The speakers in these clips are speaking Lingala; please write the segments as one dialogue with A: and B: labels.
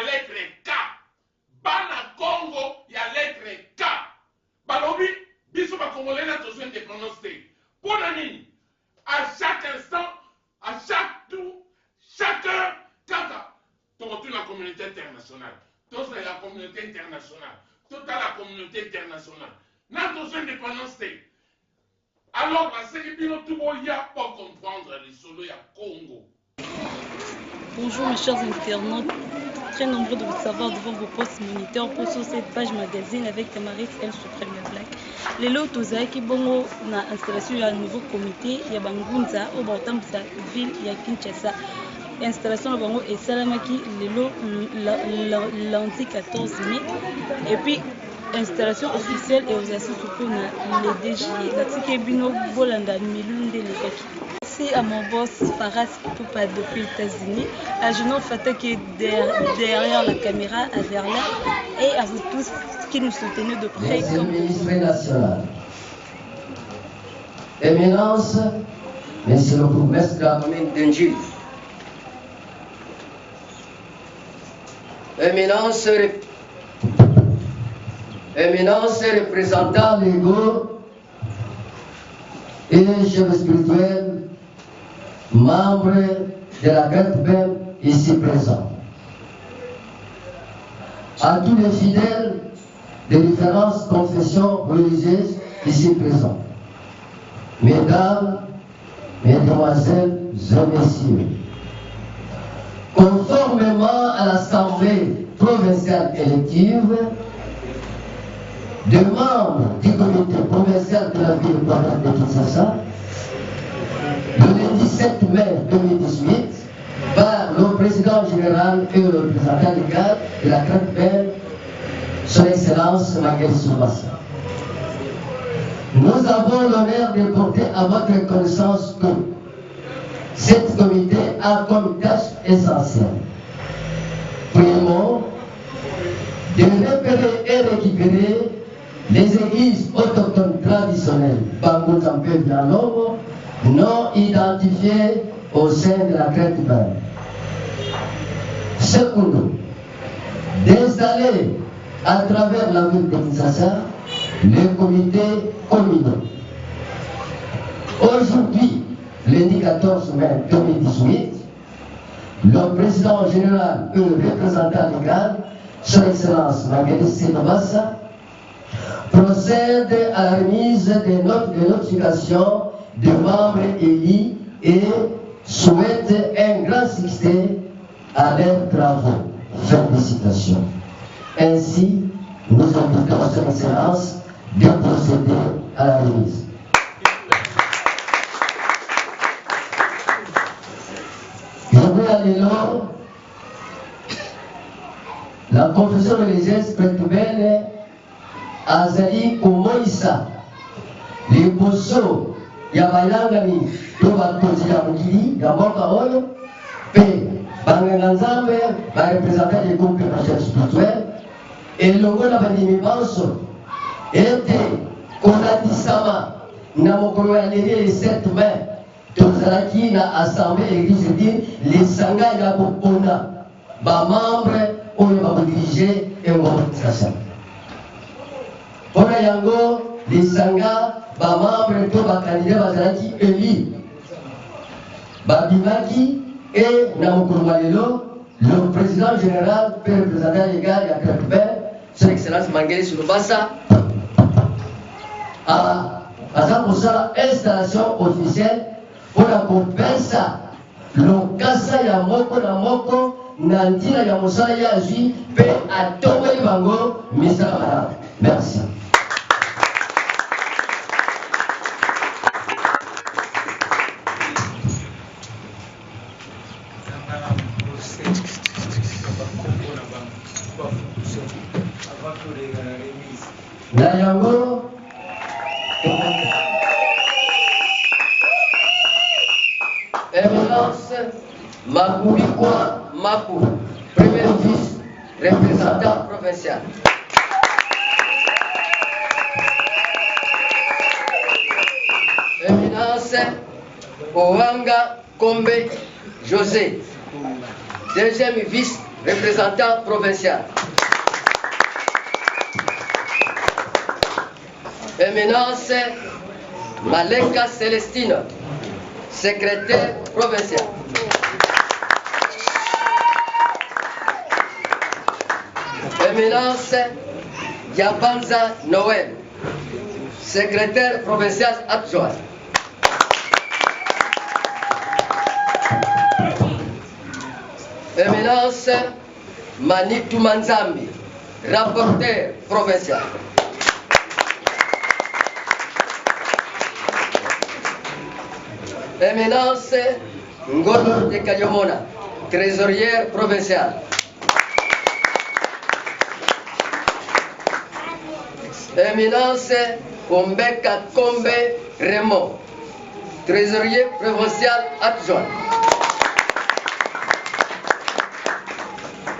A: lettre K. Bana Congo, il y a lettre K. Balobi, biso ba Congolais n'a besoin de prononcer. Pour l'année, à chaque instant, à chaque tour, chaque heure, toute la communauté internationale. Toute la communauté internationale. Toute la communauté internationale. N'a besoin de prononcer. Alors, c'est que tout le monde pour comprendre les solos à Congo.
B: Bonjour mes chers internautes, très nombreux de vous savoir devant vos postes moniteurs pour sur cette page magazine avec Tamaris El Supreme Black. Les lots qui bongo na installation d'un nouveau comité ya Bangunza au Bautambisa ville ya Kinshasa. Installation de bango et Salamaki les lots lundi 14 mai et puis installation officielle et aux assises pour les DG la Tikebino Bolanda Milunde Lekaki. Merci à mon boss Faras Poupa depuis les États-Unis, à Jean Fata qui est derrière la caméra à Verla et à vous tous qui nous soutenez de près.
C: Merci, ministre national. Éminence, monsieur le bourgmestre de la commune d'Enjil. Éminence représentant légaux et chefs spirituels, membres de la GRETBEM ici présents. À tous les fidèles des différentes confessions religieuses ici présents. Mesdames, Mesdemoiselles et Messieurs, conformément à l'Assemblée provinciale élective, des membres du comité provincial de la ville de Kinshasa, le 17 mai 2018, par le président général et le représentant légal de la GRETBEM, son Excellence Maguel Soubassa. Nous avons l'honneur de porter à votre connaissance que cette comité a comme tâche essentielle, premièrement, de repérer et récupérer les églises autochtones traditionnelles, Bango Zampé Villalongo, non identifiées au sein de la GRETBEM. Secondo, d'installer à travers la ville de Kinshasa le comité communal. Aujourd'hui, lundi 14 mai 2018, le président général et le représentant légal, son Excellence Maguel Soubassa, procède à la remise des notes de notification des membres élus et souhaite un grand succès à leurs travaux. Félicitations. Ainsi, nous invitons son Excellence de procéder à la remise. Je vais aller là. La confession religieuse prétubelle azali komoisa liboso ya bayangani to bakonzi ya mokili ya mboka oyo mpe banganga nzambe barepresenta des groupes de recherche spirituelle elongo na bandimi banso ete konatisama na mokolo ya leli le 7 mai tozalaki na assemblée église dire lisanga ya kopona bamembre oyo bakodirige engombo kinshasa. Pona yango lisanga bamembre to bakandidat bazalaki eli babimaki et na mokolo wa lelo le président général pe représentant légal ya GRETBEM son excellence Maguel Soubassa aza kosala installation officielle mpona kopesa lokasa ya moko na moko na ntina ya mosala ya azwi mpe atongoli bango misala malamu. Merci. Na yango Éminence Makoubikwa Makou, premier vice-représentant provincial. Éminence Owanga Kombe José, deuxième vice représentant provincial. Éminence Maleka Célestine, secrétaire provincial. Éminence Yabanza Noël, secrétaire provincial adjoint. Éminence Manitou Manzambi, rapporteur provincial. Éminence Ngolo de Kayomona, trésorière provinciale. Éminence Ombeka Kombe Raymond, trésorier provincial adjoint.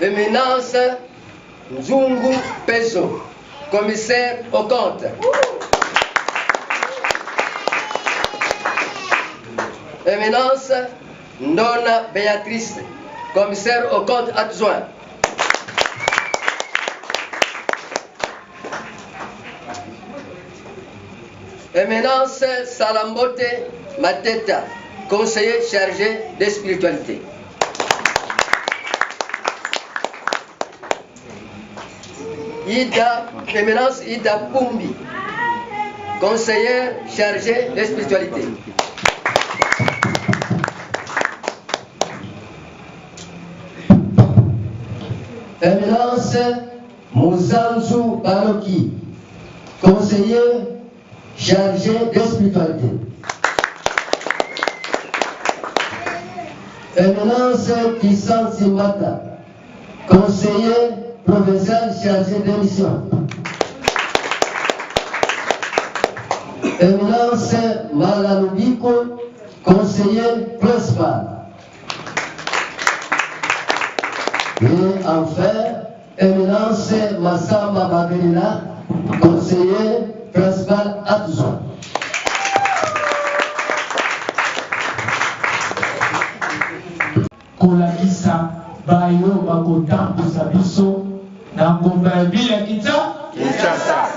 C: Éminence Nzungu Peso, commissaire au compte. Éminence Ndona Béatrice, commissaire au compte adjoint. Éminence Salambote Mateta, conseiller chargé de spiritualité. Éminence Ida Pumbi, conseillère chargée de spiritualité. Éminence Mouzanzou Baroki, conseiller chargé de spiritualité. Éminence Kissan Simata, conseiller provincial chargé de mission. Éminence Malanubiko, conseiller principal. Et enfin, Éminence Massamba Bagelina, conseiller principal adjoint.
D: Kolakisa bayo bakotambuza biso na ngomba ya bila Kinshasa.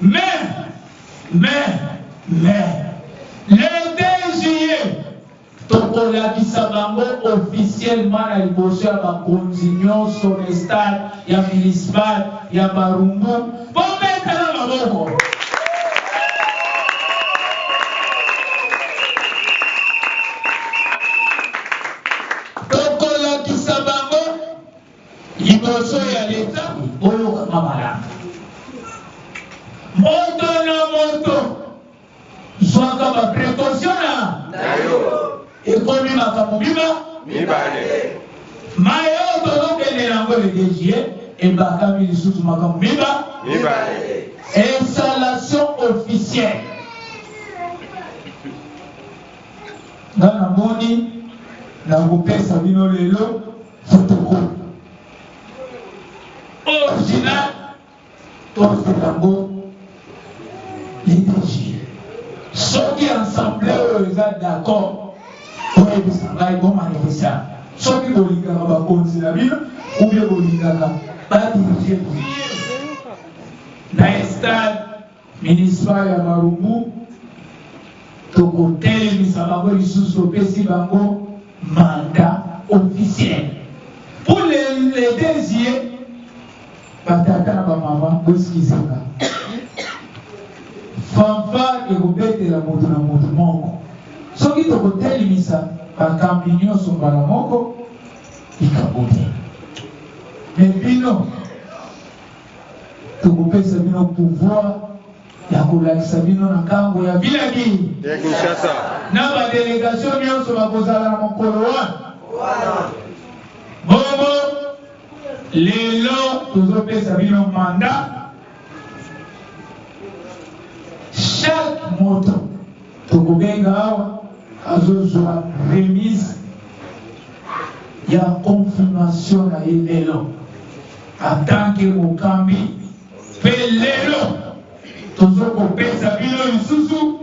D: Mais, le 2 juillet, tokolakisa bango officiellement na liboso ya bakonzi nyonso na stade ya municipal ya Barumbu po metana maboko. Tokolakisa bango liboso ya leta oyo mamalanga. Moto na moto zwaka ba précaution na yo ekomi makambo mibale mayo tozokende nango le DG ebakami lisusu makambo mibale installation officielle nga namoni nakopesa bino lelo photocopie original tozelango le DG soki ensemble oyo eza d'accord oyebisa ngai bomanifesta soki bolingaka bakonzi na bino ubie bolingaka badirige na stade municipal ya Barumbu tokotelemisa bango lisusu topesi bango mandat officiel pour les désirs batata na bamama bosikisaka fanfare ekobetela moto na moto moko soki tokotelemisa bakambi nyonso mbala moko ikaboti me bino tokopesa bino pouvoir ya kolakisa bino na ntango ya bilaki ya Kinshasa na badelegation nyonso bakozala na mokolo wana bongo lelo tozopesa bino mandat chaque moto tokobenga awa azozwa remise ya confirmation na ye lelo atanke mokambi mpe lelo tozokopesa bino lisusu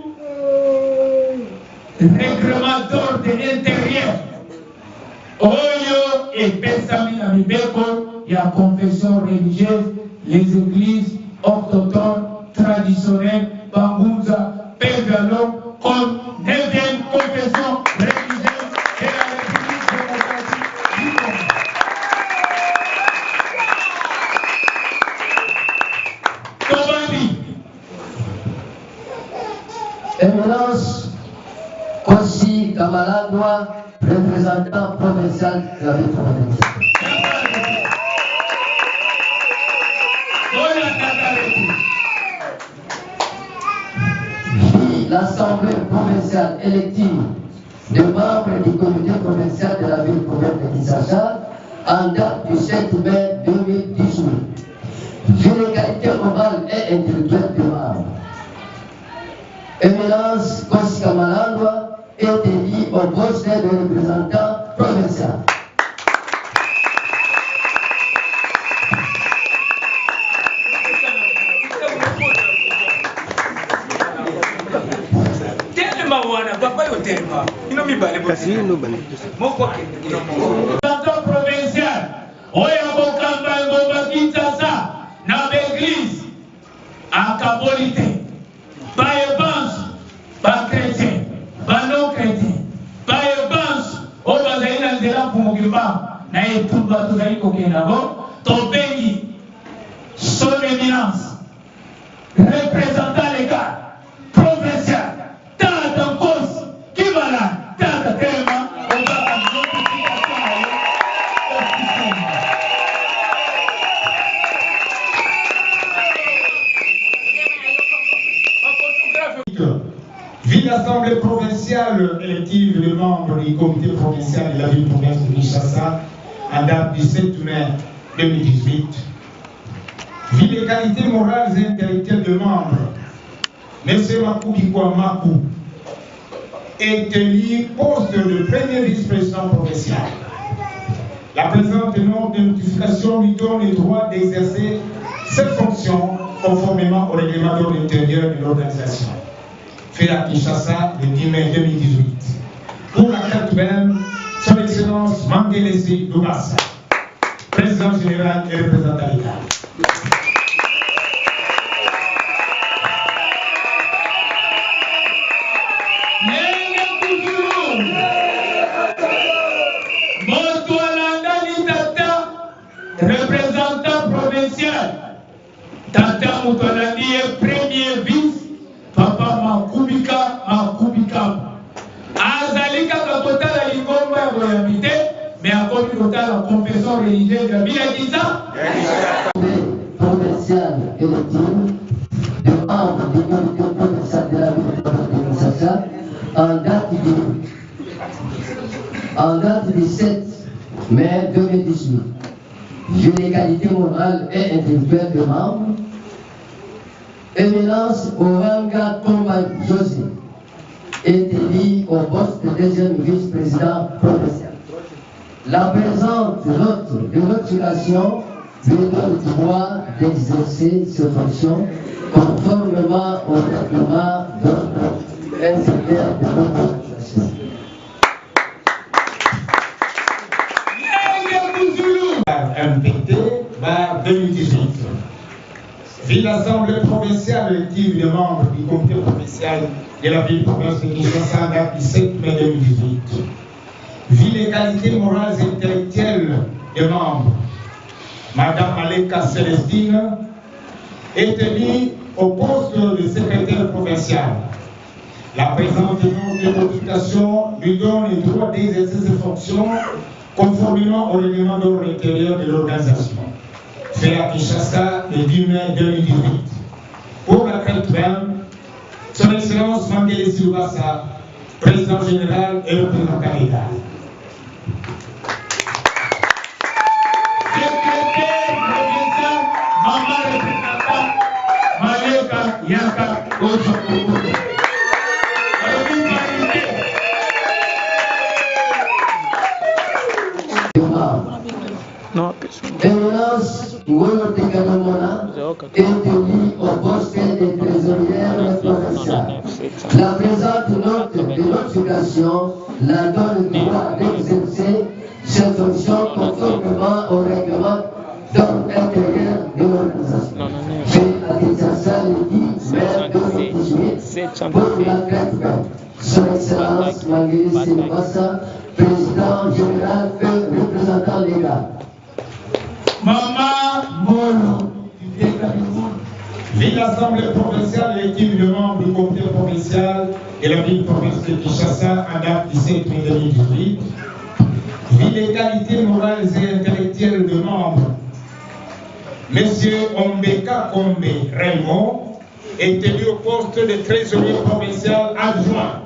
D: règlement d'ordre intérieur oyo epesami na mibeko ya confession religieuse, les églises orthodoxes traditionnelles, Bangunza, Pégalon, comme 9e confession religieuse de la République démocratique du Congo. Tobani.
C: Éminence Kossi Kamalangwa, représentant provincial de la ville provinciale. L'Assemblée provinciale élective des membres du comité provincial de la ville provinciale de Kinshasa en date du 7 mai 2018. Vu l'égalité morale et intellectuelle des membres, Éminence Kossi Kamalangwa est élu au poste de représentant provincial.
D: Provincial, oya bokamba ngomba Kinshasa na l'église à Kabolite, ba evance, ba chrétien, ba non chrétien, ba evance, o bazali na nzela kumugimba na etumba tozali kokenda ngo tobengi son éminence représentant légal provincial tata Nkosi Kibala tata Telema obaka notification na yo
E: Ville l'Assemblée provinciale élective des membres du comité provincial de la ville provinciale de Kinshasa en date du 7 mai 2018. Ville l'égalité morale et intellectuelle des membres, M. Makou Makou est élu poste de premier vice-président provincial. La présente note de notification lui donne le droit d'exercer cette fonction conformément au règlement de l'intérieur de l'organisation. Fait à Kinshasa le 10 mai 2018. Pour la carte même, son Excellence Mangelesi Doubassa, président général et représentant légal.
D: Représentant provincial, Tata Moutonani est premier vice, Papa Makubika. Azalika Kakota la Lingomba ya Boyamite, mais à côté de la confession religieuse de Bila Kinsa.
C: Provincial élective de membres du comité provincial de la ville de Kinshasa en date du 7 mai 2018. Vu l'égalité morale et intellectuelle des membres, Éminence Oranga Tomba José est élu au poste de deuxième vice-président provincial. La présente note de notification lui donne le droit d'exercer ses fonctions conformément au règlement de l'intérieur de l'organisation.
E: MPT, 2018. Ville l'Assemblée provinciale élective des membres du comité provincial de la ville provinciale de Kinshasa, date du 7 mai 2018. Ville l'égalité morale et intellectuelle des membres, Madame Aleka Célestine est élue au poste de secrétaire provincial. La présente note de notification lui donne le droit d'exercer ses fonctions conformément au règlement de l'intérieur de l'organisation. Fait à Kinshasa le 10 mai 2018. Pour la carte même, son Excellence Mangelesi Doubassa, président général et représentant légal.
D: Secrétaire provincial, Maman représentant, Maleka Yaka Ojokobo.
C: Éminence Ngolo Tekanamona est élu au poste de trésorière provinciale. La présente note de notification la donne le droit d'exercer cette fonction conformément au règlement d'ordre intérieur de l'organisation. Fait à Kinshasa le 10 mai 2018 pour la crête verte. Son Excellence Mangeli Silvassa, président général et représentant légal.
D: Maman Molo,
E: Ville Assemblée provinciale et l'équipe de membres du comité provincial et la ville provinciale de Kinshasa en date 17 mai 2018. Ville les qualités morales et intellectuelles de membres. Monsieur Ombeka Kombe Raymond est élu au poste de trésorier provincial adjoint.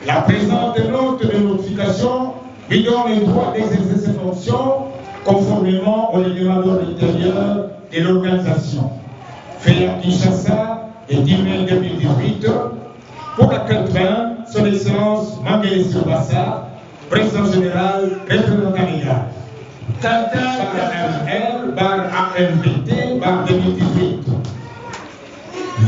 E: La présente note de notification lui donne le droit d'exercer ses fonctions conformément au règlement d'ordre intérieur de l'organisation. Fait à Kinshasa le 10 mai 2018 pour la 80, son Excellence Mangeli Silvassa, président général, représentant légal. RL, bar AMVT, bar 2018.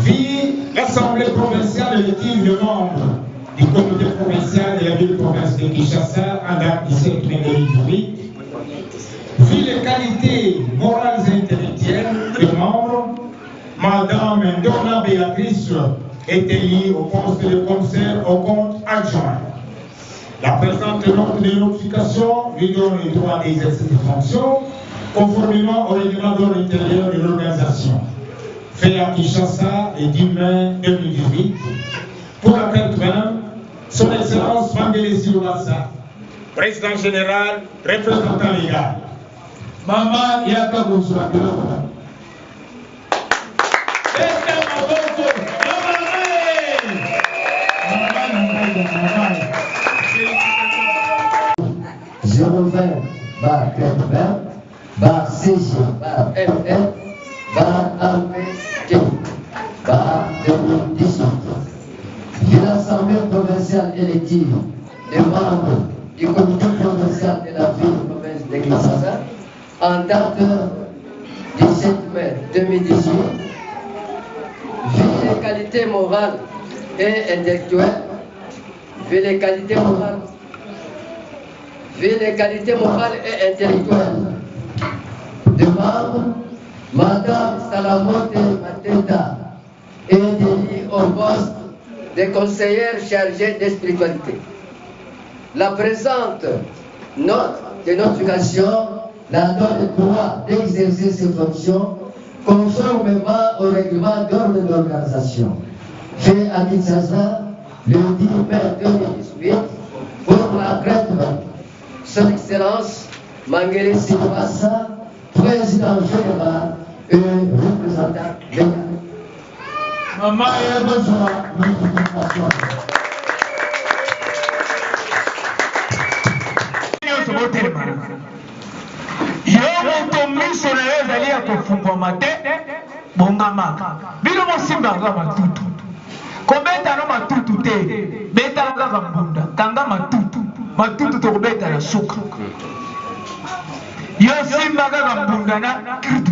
E: Vie, l'Assemblée provinciale et l'équipe de membres du comité provincial de la ville provinciale de Kinshasa en date 17 mai 2018. Vu les qualités morales et intellectuelles des membres, Madame Ndona Béatrice est élue au poste de commissaire au compte adjoint. La présente note de notification lui donne le droit d'exercer ses fonctions conformément au règlement d'ordre intérieur de l'organisation. Fait à Kinshasa le 10 mai 2018 pour la 80, son Excellence Mangeli Silvassa, président général, représentant légal.
D: Maman Yaka Bouswaglo.
C: bar crête verte, bar CG, bar FF, bar AMT, bar 2018. De l'Assemblée provinciale élective des membres du comité provincial de la ville province de Kinshasa en date 17 mai 2018, vu les qualités morales et intellectuelles, vu les qualités morales et intellectuelles de membres, Madame Salamote Matenda est élue au poste de conseillère chargée de spiritualité. La présente note de notification la donne le droit d'exercer ses fonctions conformément au règlement d'ordre d'organisation. Fait à Kinshasa le 10 mai 2018 pour la crête verte. Son Excellence Mangeli Silvassa, président général et représentant légal.
D: Maman a besoin de notification. Yo miso na yo ezali ya kofungwama te bongamaka bino mosimbaka matutu kobeta no matutu te betala kaka mbunda kanga matutu tokobeta na suka yo simba kaka mbunda na kritu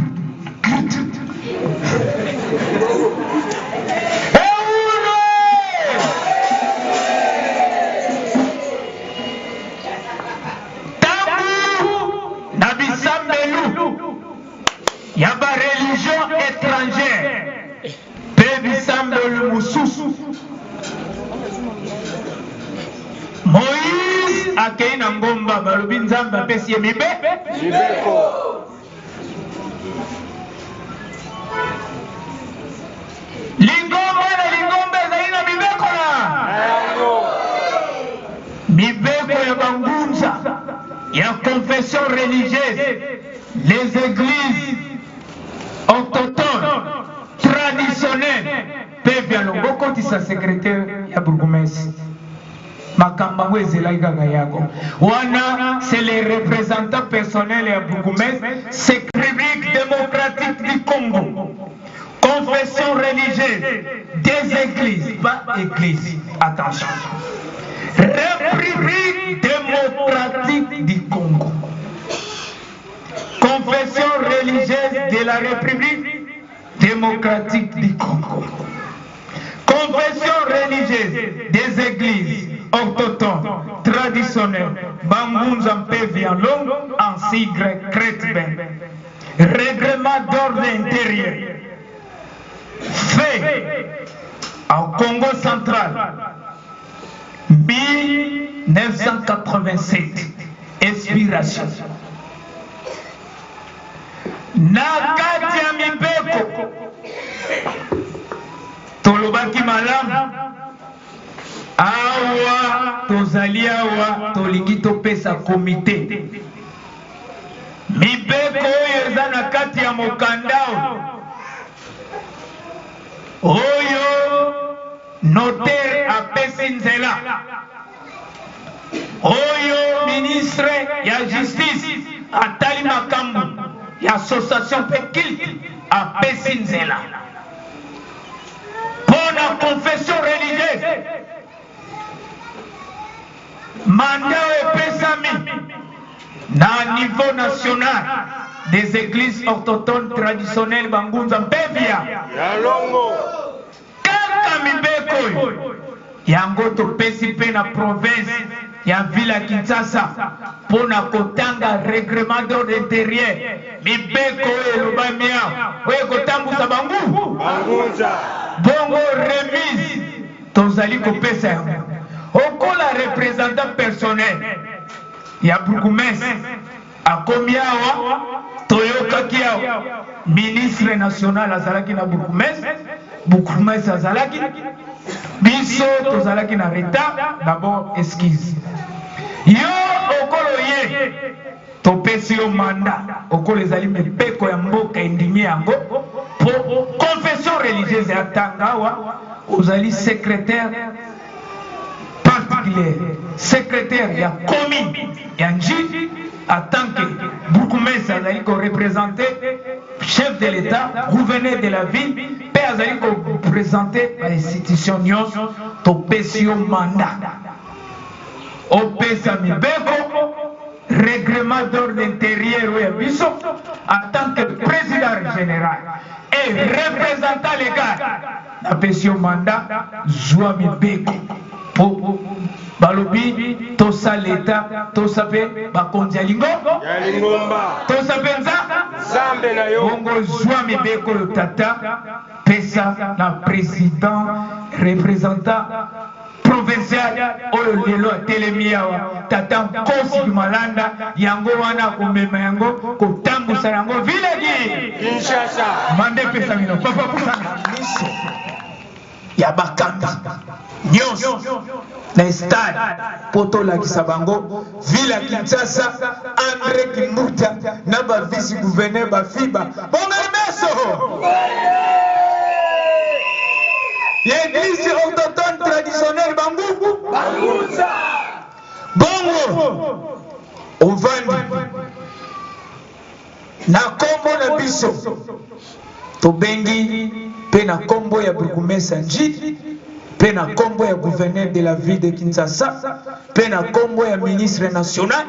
D: il y a des religions étrangères. Pébi Sambelu Moussousou. Moïse a créé un bomba. Balobin Zamba Pessi et Mibe. Lingomba na Lingomba Zaina Mibeko na. Mibeko ya Bangunza. Il y a confession religieuse. Les églises autochtones, traditionnelles, peuvent y aller. Beaucoup de sa secrétaire, il y a bourgmestre. Makamba Wezela Gagayako. Wana, c'est les représentants personnels et bourgmestre. C'est République démocratique du Congo. Confession religieuse des églises, pas église. Attention. République démocratique du Congo. Confession religieuse de la République démocratique du Congo. Confession religieuse des églises autochtone, traditionnel, Bangunza Mpevi en langue, en sigle Kretben. Règlement d'ordre intérieur. Fait au Congo central, 1987. Inspiration. Nakati ya mibeko tolobaki malamu awa tozali awa tolingi topesa komite mibeko oyo eza na kati ya mokanda oyo notaire apesi nzela oyo ministre ya justice atali makambo ya association Pekil apesi nzela mpona confession religieuse mandat epesami na niveau national des églises autochtones traditionnelles Bangunza Mpevia kaka mibeko yango topesi mpe na province ya ville ya Kinshasa pona kotanga règlement d'ordre intérieur mibeko elobami oyo kotambusa Bangunza bongo remise tozali kopesa yango okola représentant personnel ya bourgmestre akomi awa toyokaki awa ministre national azalaki na bourgmestre azalaki biso tozalaki na retard d'abord excuse yo okolo ye topesi yo mandat okolo ezali mibeko ya mboka endimi yango po confession religieuse ya tangawa ozali secrétaire particulier secrétaire ya commune ya nji en tant que bourgmestre azali ko représenter chef de l'état gouverneur de la ville pe azali ko présenter l'institution nyonso topesi yo mandat opesa mibeko règlement d'ordre intérieur oyo biso en tant que président général et représentant légal napesi yo mandat zwa mibeko po balobi tosa l'état tosa pe bakonzi ya lingomba tosa penza zambe na yo bongo zwa mibeko yo tata pesa na président représentant provincial oyo lelo atelemi awa tata Kosi Malanda yango wana komema yango kotambusa yango village Kinshasa mande pesa mino papa pusana miso ya bakambi nyonso na stade poto lakisa bango ville ya Kinshasa André Kimuta na ba vice gouverneur ba FIBA bonga meso l'église autochtone traditionnelle Bangunza bongo ovandi na kombo na biso tobengi pe na kombo ya bourgmestre nji pe na kombo ya gouverneur de la ville de Kinshasa pe na kombo ya ministre national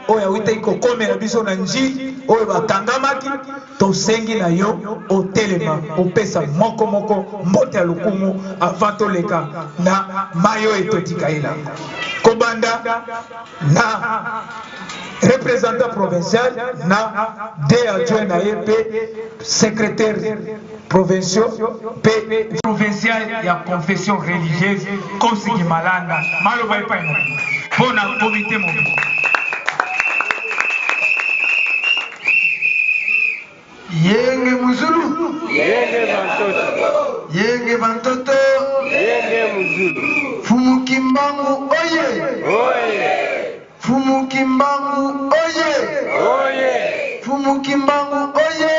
D: oyo awitaki kokomela biso na nji oyo bakangamaki tosengi na yo otelema opesa moko mbote ya lokumu avant toleka na mayo etotika elanga kobanda na représentant provincial na deux adjoints na ye pe secrétaire provincial pe provincial ya confession religieuse Kosi Malanda maloba epai na mpona comité mobile yenge muzulu yenge bantoto yenge muzulu Fumukimbangu oye Fumukimbangu oye Fumukimbangu oye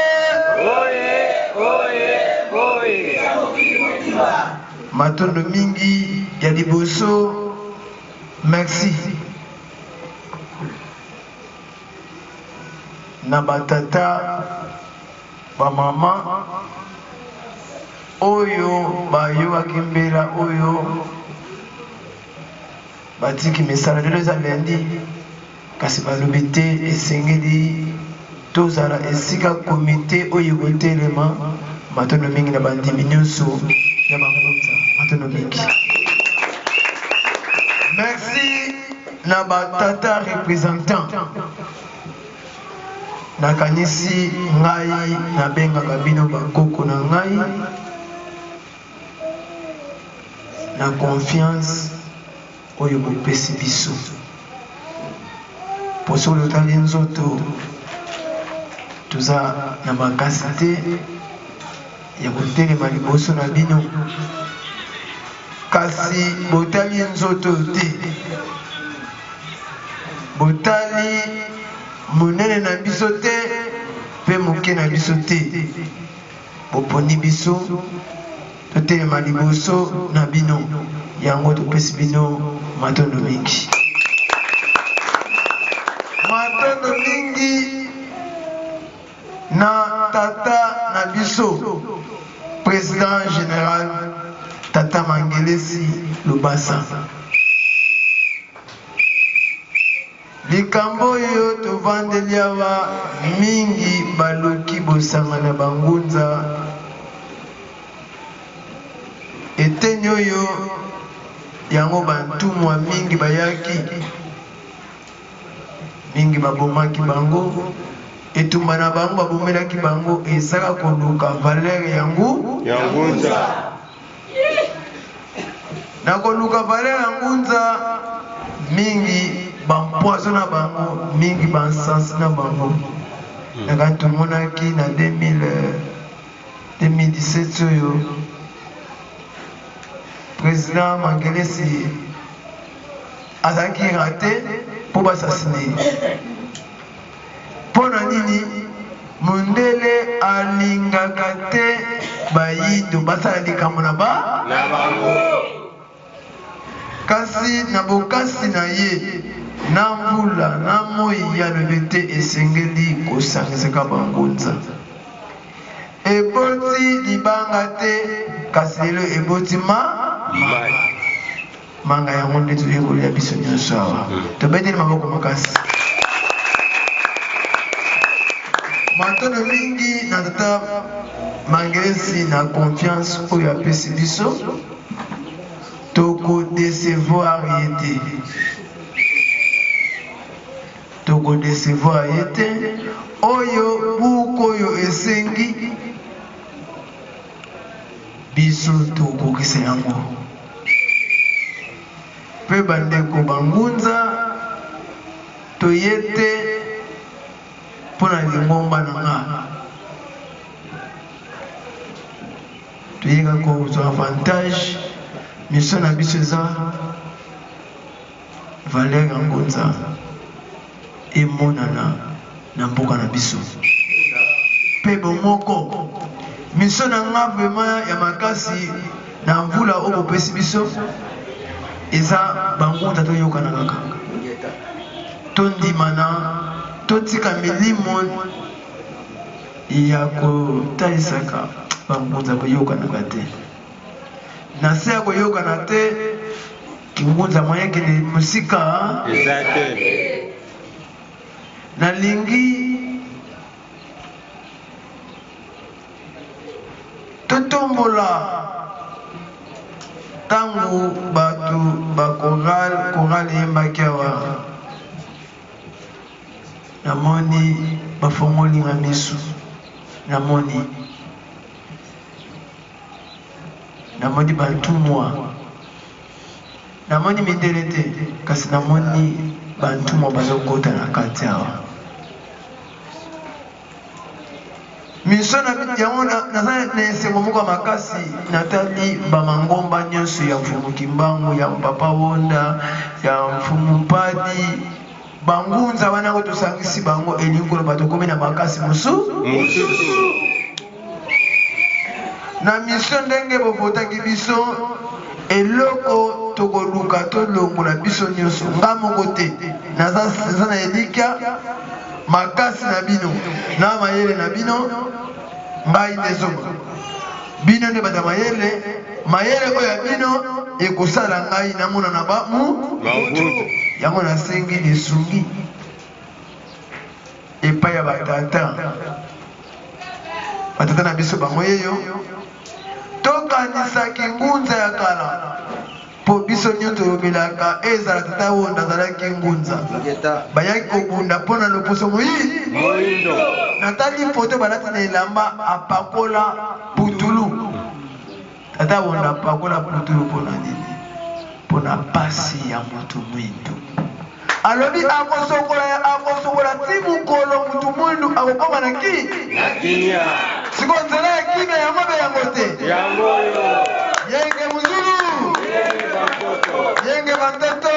D: matondo mingi ya liboso merci na batata ba mama oyo bayokaki mbela oyo batiki misala lelo eza lendi kasi balobi te esengeli tozala esika komite oyo kotelema matondo mingi na bandimi nyonso ya Bangunza matondo mingi
F: Merci na batata représentant. Nakanisi ngai na benga kabino bakoko na ngai. Na confiance oyo bopesi biso. Poso lotali nzoto tuza na makasi te ya kotelema liboso na bino. Kasi botali nzoto te. Botali monene na biso te pe moke na biso te. Boponi biso totelema liboso na bino. Yango topesi bino matondo mingi. Matondo mingi na tata na biso président général Tata Mangelesi Lubasa. Likambo yo tovandeli awa mingi baluki bosanga na bangunza. Eteni oyo yango bantumwa mingi bayaki. Mingi babomaki bango. Etumba na bango babomelaki bango ezaka koluka valeur yangu yangunza. Na koluka valeur yangunza mingi bampoison na bango, mingi bansansi na bango. Nakatumonaki na 2017 oyo président Mangelesi azalaki raté po basasine. Pona nini mundele alingaka te bayindo basala likambo na bango. Kasi na bokasi na ye na mbula na moi ya lebe te esengeli kosangisaka bangunza. Eboti libanga te kasi lelo eboti manga yango nde toye kolia biso nyonso awa. Tobeteli maboko makasi. Matondo mingi na tata Mangelesi na confiance oyo apesi biso. Toko décevoir yete. Toko décevoir yete. Oyo buko yo esengi. Biso toko kise yango. Pe bandeko bangunza. Toyete. Pona lingomba na nga. Toyeka ko zo avantage. Mission na biso eza valeur yangonza emonana na mboka na biso. Pe bomoko mission na nga vraiment ya makasi na mvula oyo bopesi biso eza bangunza toyokana kaka. Tondimana totika milimo ya kotalisaka bangunza boyokanaka te. Nase ya koyokana te kingunza moyen kele musika exacte. Nalingi totombola tangu batu bakoral yembaki awa. Namoni bafongoli nga misu. Namoni bantumwa. Namoni mindele te kasi namoni bantumwa bazokota na kati awa. Miso na yango naza na esengo moko makasi natali bamangomba nyonso ya mfumu Kimbangu, ya mpapa Wonda, ya mfumu Mpadi. Bangunza wana ko tosangisi bango elingo bato komi na makasi mususu. Na mission ndenge bovotaki biso eloko tokoluka tolongola biso nyonso nga moko te. Naza na elika makasi na bino na mayele na bino ngai ndezoba. Bino nde bata mayele oyo ya bino ekosala ngai namona na bamu yango nasengi lisungi epai ya batata na biso bango yeyo tokanisaki ngunza ya kala po biso nyonso tolobelaka ezala tata oyo nazalaki ngunza bayaki kobunda mpo na loposo moyindo natali foto balati na elamba apakola putulu tata oyo apakola putulu mpo na nini mpo na pasi ya motu mwindu alobi akosokola ti mokolo motu mwindu akokoma na ki siko nzela ya kimia yango mpe yango te yenge muzulu yenge bantoto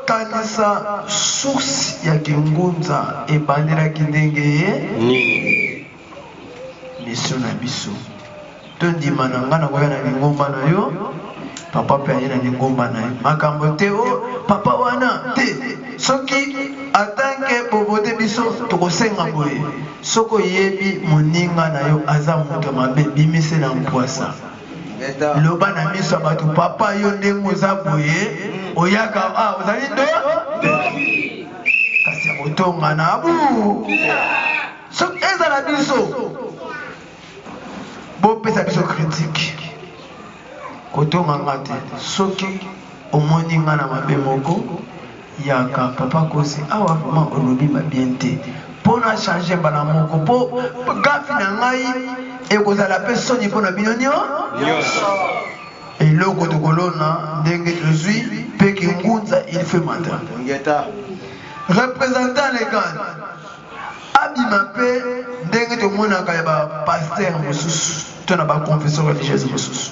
F: tokanisa source ya kingunza ebandelaki ndenge ye misio na biso tondima na nga na koya na lingomba na yo papa mpe aye na lingomba na ye makambo te o papa wana te soki atanke bobote biso tokosenga boye soki oyebi moninga na yo aza moto mabe bimise na mpwasa loba na miso ya bato papa yo ndenge oza boye oyaka ozali ndo kasi ya kotonga na abu soki ezala biso bopesa biso critique kotonga nga te soki omoni nga na mabe moko yaka papa kosi awa vraimen olobi babien te mpo na change mbala moko mpo gafi na ngai ekozala mpe soni mpo na bino nyonso eloko tokolona ndenge tozwi mpe kingunza il fait mandat représentant légal abima mpe ndenge tomonaka ya bapaster mosusu to na baconfession religieuse mosusu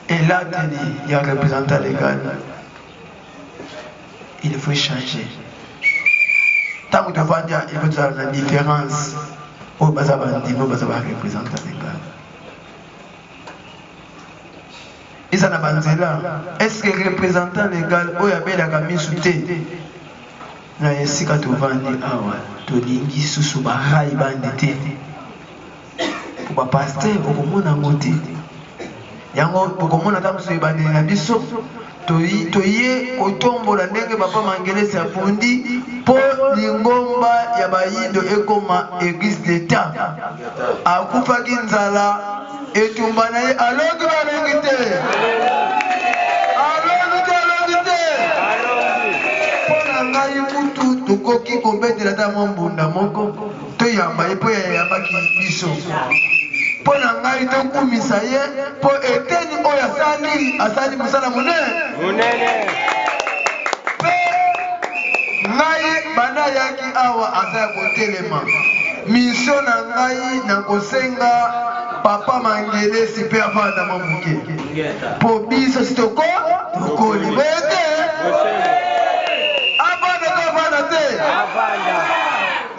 F: elateli ya représentant légal il faut changer ntango tovandi il faut tozala na différence oyo baza bandimo baza bareprésentant légal eza na banzela est-ce que représentant légal oyo abelaka misu te na esika tovandi awa tolingi susu barai bandi te po bapaster okomona yango te yango bokomona ata mosusu ebandeli na biso toye kotombola ndenge papa mangelesi afundi mpo lingomba ya bayindo ekoma église d'état akufaki nzala etumba na ye alongi balongi te mpo na ngai kutu tokoki kobetela ata mwa mbunda moko toyamba ye mpo yayambaki biso mpo na ngai tokumisa ye mpo eteni oyo asali mosala monene mpe ngai banda yaki awa aza ya kotelema misio na ngai na kosenga papa mangelesi mpe avanda mwa moke mpo biso si tokoli boye te avanda to avanda te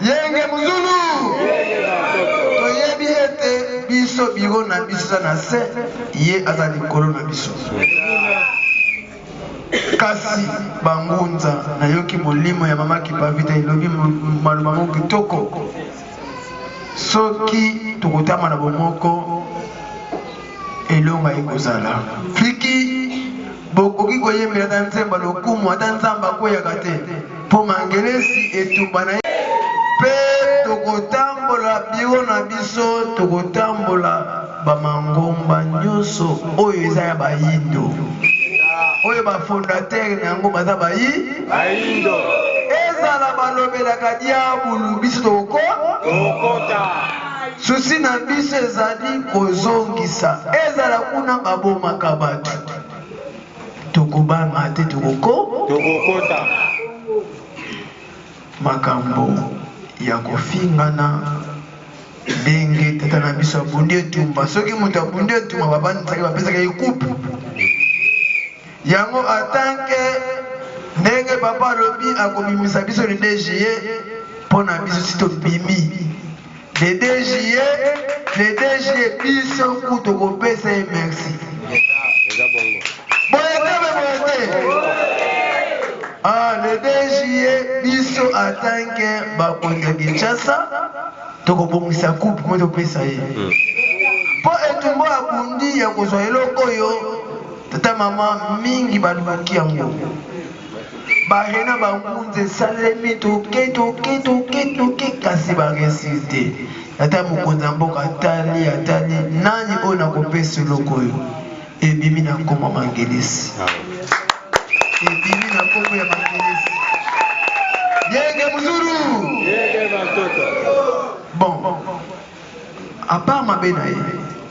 F: yenge muzulu toyebi ete biso biro na biso eza na se ye aza likolo na biso kasi bangunza nayoki molimo ya mama kipavita elobi maloba moko kitoko soki tokotama na bomoko elonga ekozala fiki bokoki koyembela ata nzemba lokumu ata nzambe akweyaka te mpo mangelesi etumba na ye mpe tokotambola biro na biso tokotambola bamangomba nyonso oyo eza ya bayindo oyo bafondatere na yango baza bayindo ezala balobelaka diabulu biso tokokota susi na biso ezali kozongisa ezala kuna babomaka bato tokobanga te tokokota makambo ya kofingana ndenge tata na biso abundi etumba soki moto abundi etumba babandisaki bapesaka ekupe yango atanke ndenge papa alobi akobimisa biso le 2 juillet mpo na biso si tobimi le 2 juillet biso ku tokopesa ye merci boyete le 2 juillet biso atanke bakonzi ya Kinshasa tokobongisa coupe mo topesa ye mpo etumbo abundi ya kozwa eloko oyo tata mama mingi balukaki yango barena bangunza esalemi toke kasi baresiste ata mokonzi ya mboka atali nani oyo nakopesa eloko oyo ebimi na nkombo ya mangelesi ebimi na nkombo ya mangelesi yenge muzuru bon apart mabe na ye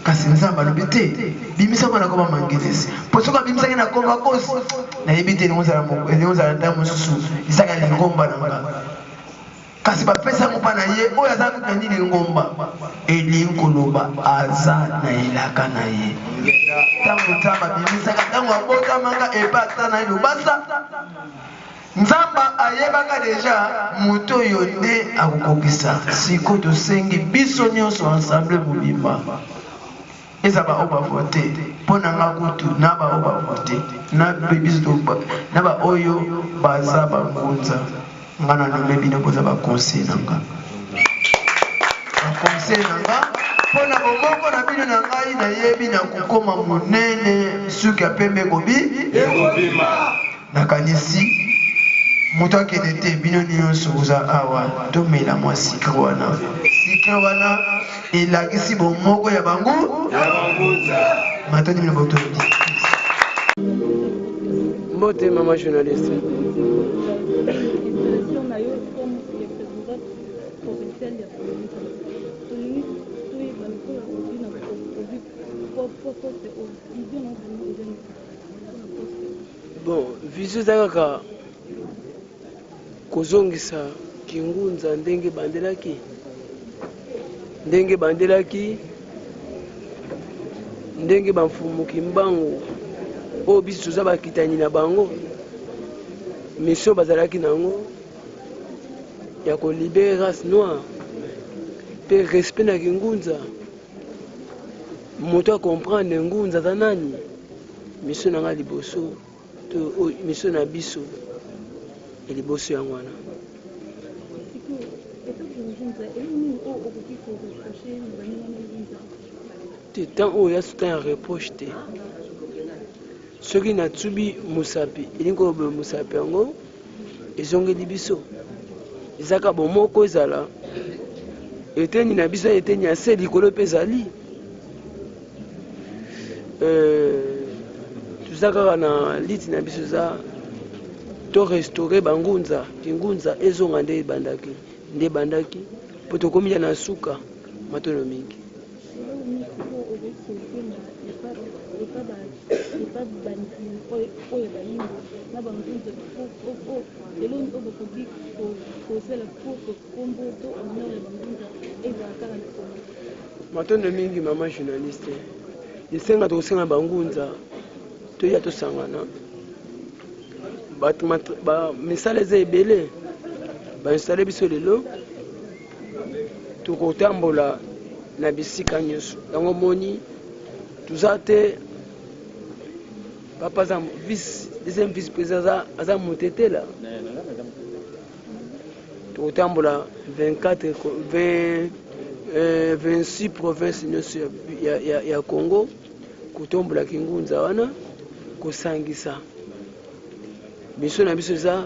F: kasi nzambe alobi te bimisako na nkombo ya mangelesi mpo soki abimisaki na nkombo ya kosi nayebi te elingonzala nda mosusu isaka lingomba na nga kasi bapesango mpa na ye oyo aza kuta nini ngomba elingi koloba aza na elaka na ye ntango nzambe abimisaka ntango abotamanga epa ata na ye lobasa nzambe ayebaka deja moto oyo nde akokokisa siko tosengi biso nyonso ensemble mobimba eza baoyo bavote mpo na nga kutu na baoyo bavote na baoyo baza bangunza nga na nome bino boza baconseil na nga baconseil na nga mpo na bomoko na bino na ngai nayebi na kokoma monene suki ya pembe ekobima nakanisi moto akende te bino nyonso koza awa tomela mwa sikre wana elakisi bomoko ya bangu matoni bino botondi
G: mbote mama journaliste bon vision eza kaka kozongisa kingunza ndenge bandelaki ndenge bamfumuki mbangu oyo biso toza bakitani na bango mission bazalaki nango ya kolibere race noire mpe respect na kingunza moto akomprendre ngunza aza nani mission na nga liboso mission na biso eliboso yango wana te tant oyo asuta ya reproche te soki natsubi mosapi elingi koloba mosapi yango ezongeli biso ezaka bomoko ezala eteni na biso eteni ya se likolo mpe ezali toza kaka na liti na biso eza to restaure bangunza kingunza ezonga nde ebandaki mpo tokomila na suka matono mingi matondo mingi mama journaliste esenga tokosenga bangunza toya tosangana misala eza ebele bainstale biso lelo tokotambola na bisika nyonso yango moni toza te papa aza deuxième vice président aza motetela tokotambola 26 province nyonso ya Congo kotombola kingunza wana kosangisa biso na biso eza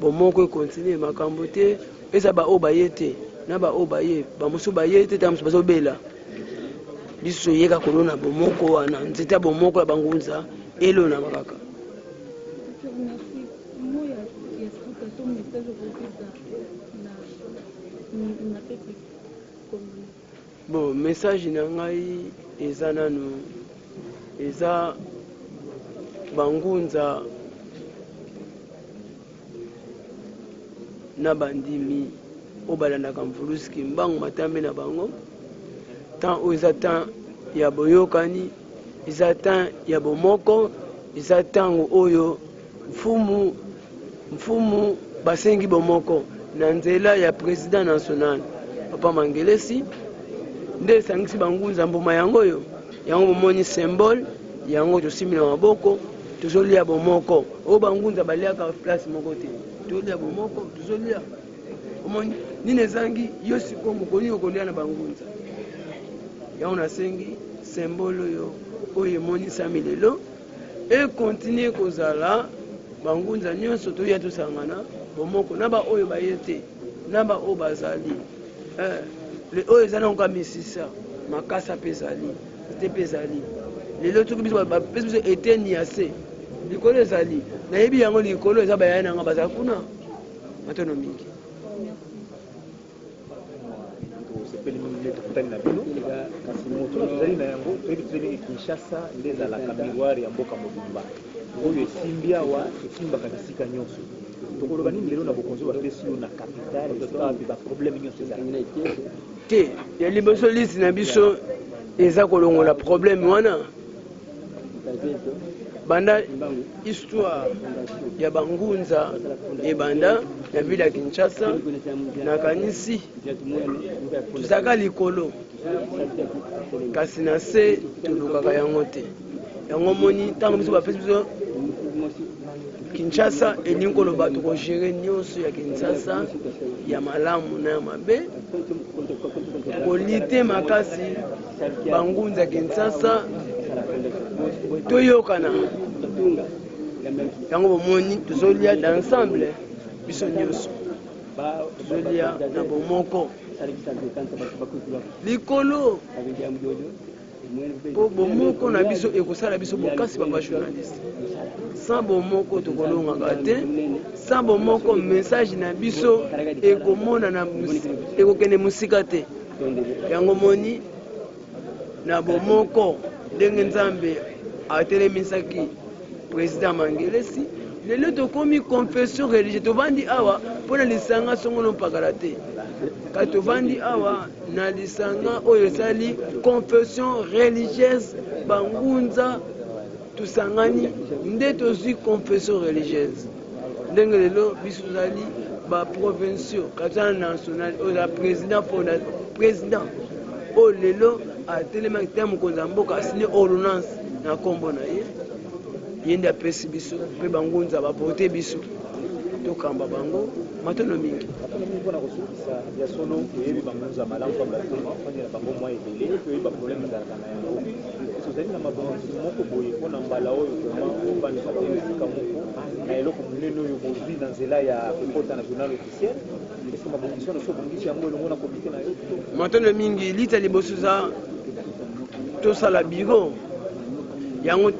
G: bomoko ekontinue makambo te eza baoyo baye te na baoyo baye bamosusu baye te ta mosusu bazobela biso yeka kolona bomoko wana nzete ya bomoko ya bangunza elona makaka bon message na ngai eza nanu eza bangunza na bandimi oyo balandaka mvuluski mbangu matambe na bango tant oyo eza tant ya boyokani eza tant ya bomoko eza ntango oyo mfumu basengi bomoko na nzela ya président national papa mangelesi nde esangisi bangunza mbuma yango oyo yango bomoni symbole yango tosimbi na maboko tozolia bomoko oyo bangunza baliaka place moko te tolia bomoko tozolia omoni nini ezangi yo siko mokoni okolia na bangunza yango nasengi symbole oyo emonisami lelo ekontinue kozala bangunza nyonso toya tosangana bomoko na baoyo baye te na baoyo bazali oyo eza nango misisa makasa mpe ezali te mpe ezali lelo soki biso bapesi biso eteni ya se likolo ezali nayebi yango likolo eza bayaya nanga bazala kuna matono mingi
H: tokutani na bino kasi moto tozali na yango toyebi tozali Kinshasa nde ezalaka miroir ya mboka mobimba oyo esimbi awa esimbaka bisika nyonso tokoloba nini lelo na bokonzi bapesi yo na capitale mpe baproblème nyonso ezalaka
G: te ya liboso lisi na biso eza kolongola problème wana banda histoire ya bangunza ebanda na ville ya Kinshasa nakanisi tozalaka likolo kasi na se tolukaka yango te yango moni ntango biso bapesi biso Kinshasa elingi koloba tokogere nyonso ya Kinshasa ya malamu na ya mabe kolite makasi bangunza Kinshasa toyokana yango bomoni tozolia d'ensemble biso nyonso tozolia na bomoko likolo po bomoko na biso ekosala biso bokasi baba journaliste sans bomoko tokolongaka te sans bomoko message na biso ekomona na ekokende musika te yango moni na bomoko ndenge nzambe atelemisaki président Mangelesi lelo tokomi confession religieuse tovandi awa mpona lisanga songolo mpakala te kati tovandi awa na lisanga oyo esali confession religieuse bangunza tusangani nde tozwi confession religieuse ndenge lelo biso tozali baprovinciaux katana national oyo la président oyo lelo atelemaki te mokonzi ya mboka asine ordonnance na nkombo na ye ye nde apesi biso mpe bangunza baporte biso tokamba bango matono mingi
H: mpona kosukisa ya solo toyebi bangunza malamu pamba tofandi na bango mwa ebele toyebi baproblème ezalaka na yango tozali na mabongosi moko boye mpona mbala oyo koma obandisa te esika moko na eloko monene oyo bozwi na nzela ya kokota na journal officiel eske mabongisi wana so bongisi yango elongo na komite na yo
G: matono mingi lita liboso za tosala biro yango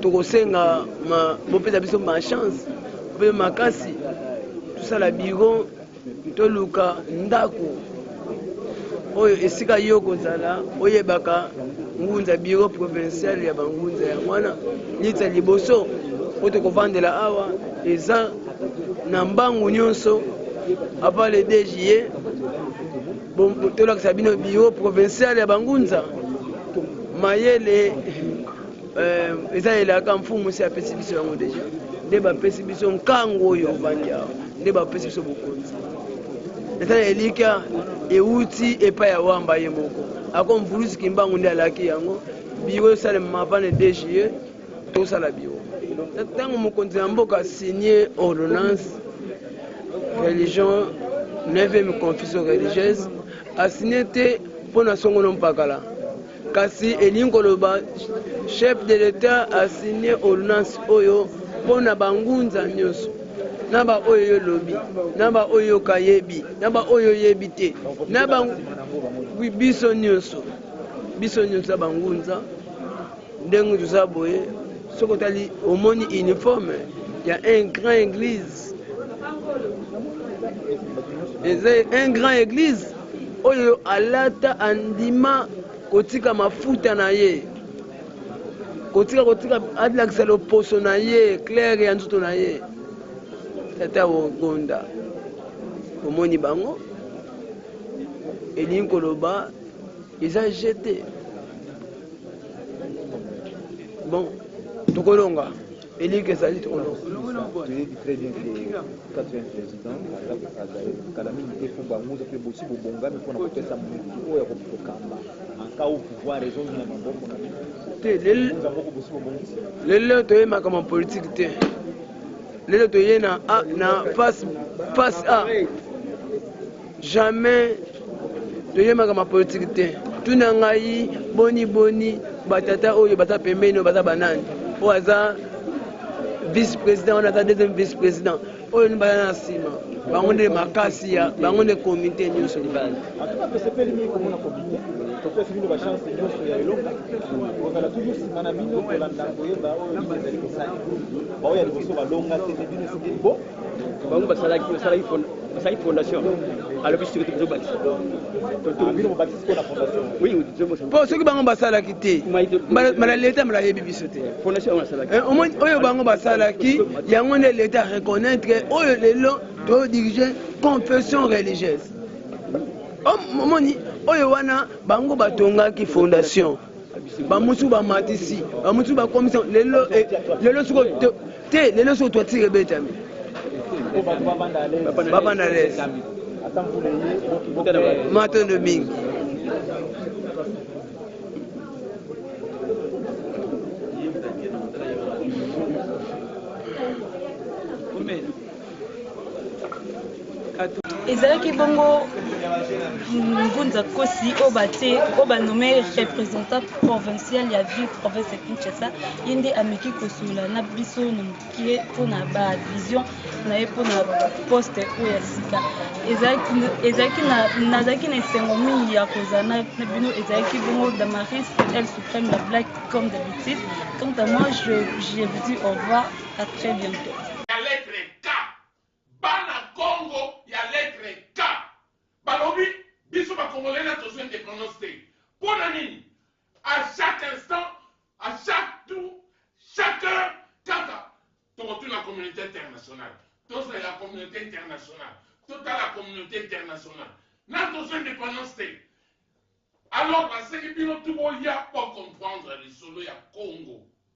G: tokosenga bopesa biso machance mpe makasi tosala biro toluka ndako oyo esika yo kozala oyebaka ngunza biro provincial ya bangunza yango wana lita liboso oyo tokovandela awa eza na mbangu nyonso apa le DGE tolakisa bino biro provincial ya bangunza mayele eza elaka mfumu si apesi biso yango deja nde bapesi biso nkango oyo ovandi awa nde bapesi biso bokonzi eza elika euti epai ya wamba ye moko ako mvulusi kimbangu nde alaki yango biro esalema apa na DGE tosala biro ntango mokonzi ya mboka asigne ordonnance religion 9e confession religieuse asigne te mpona songono mpakala kasi elingi koloba chef de l'état asigne ordonnance oyo mpona bangunza nyonso na ba oyo yo lobi na ba oyo kayebi na ba oyo yebi te na ba biso nyonso bangunza ndenge tuza boye soko tali omoni uniforme ya un grand église un grand église oyo alata andima kotika mafuta na ye kotika adilakisa loposo na ye claire ya nzoto na ye tata wogonda omoni bango elingi koloba eza jeté bon tokolonga elingi ezali tokolonga
H: toyebi très bien que 4e président kala mingi te mpo banguza mpe bosi bobongami mpona kopesa motu oyo akokokamba anka au pouvoir ezongi na maboko na
G: te lelo toyemaka mapolitike te lelo toye na face a jamais toyemaka mapolitike te tuna ngai boni batata oyo baza pembeni oyo baza banani oyo aza vice président wana aza deuxième vice président oyo ni bana na nsima bango nde makasi ya bango nde komite nyonso libala
H: sepeli mingi komona komite topesi bino bachance nyonso ya elonga kozala toujours nsima na bino kolanda koyeba oyo bino ezali kosala baoyo ya liboso balonga te te bino esengeli bo
I: bango basalaki fondation alobi soki tozobakisa
H: bino bobakisi mpo na fondation
G: mpo soki bango basalaki te mbala leta mbala yebi biso te oyo bango basalaki yango nde leta reconnaître oyo lelo todirige confession religieuse omoni oyo wana bango batongaki fondation bamusu bamatisi bamusu bakomisa lelo soko te lelo soko twatire betami babanda lesi matondo mingi
B: ezalaki bongo Ngunza Kosi oyo banome représentant provincial ya ville province ya Kinshasa ye nde ameki kosula na biso na mokie mpona bavision na ye mpona poste oyo ya sika nazalaki na esengo mingi ya kozala na bino ezalaki bongo Damaris elle suprême la blague comme d'habitude. Quant à moi je vous dis au revoir, à très bientôt.
A: Biso ba Congolais n'a besoin de prononcer. Pour nani, à chaque instant, à chaque tour, chaque heure, quand tu retournes la communauté internationale, tous la communauté internationale, toute la communauté internationale n'a besoin de prononcer. Alors, la série Bino Toubo, il y a pour comprendre les solos, il y a Congo.